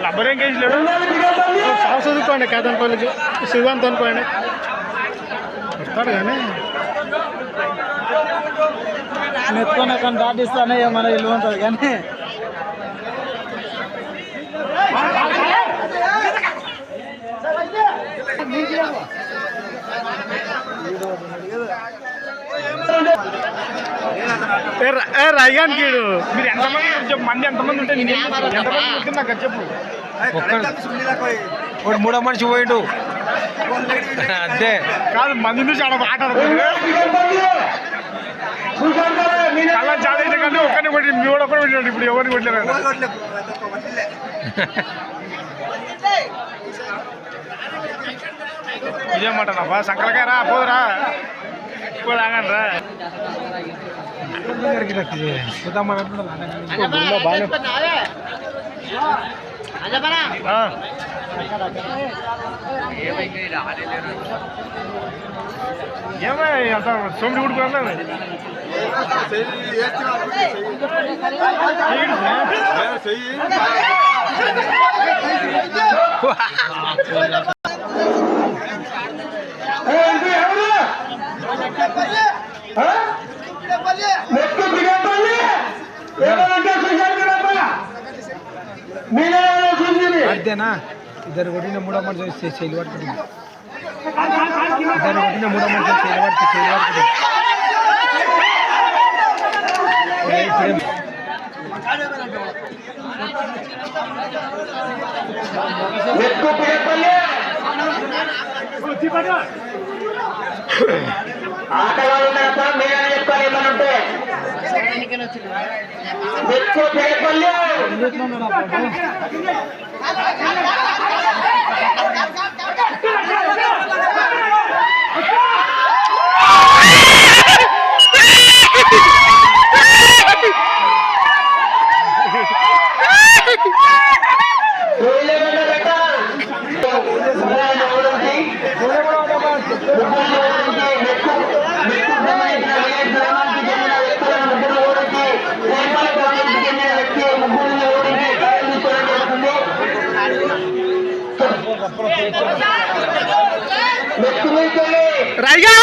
లబ్బరేం KG లేడు సాగు చదువుకోండి కాదనుకోండి శివంత్ అనుకోండి వస్తాడు కానీ నెత్తుకొని కానీ దాటిస్తానే మన ఇల్లు ఉంటుంది కానీ రయ్యాన్ కీడు మీరు ఎంతమంది చెప్పు మంది ఎంతమంది ఉంటే నేను ఎంతమంది ఉంటుంది నాకు చెప్పు ఒకటి మూడో మనిషి పోయిడు అంతే కాదు మంది నుంచి ఆడ మాట్లాడుతుంది అలా చాలా అయితే కానీ ఒక్కరిని కొట్టి మీ కూడా ఒక్కరు పెట్టాడు ఇప్పుడు ఎవరిని కొట్టలేదు ఇదేమంటానబ్బా సంకలకాయ రా పోదురా ఇప్పుడు ఆగండి రా ఏమో అంత సోమిడి ఉడిపోలేదు అంతేనా ఇద్దరు కొట్టిన మూడో మనిషి చేయలు పట్టుకుంది ఇద్దరు కొట్టిన మూడో మనిషి చేయలు పట్టుకుంది ఆటగాళ్ళు మీరని చెప్పుకోవాలి ఏమనంటే ఎక్కువ పేపల్లి రాయిగా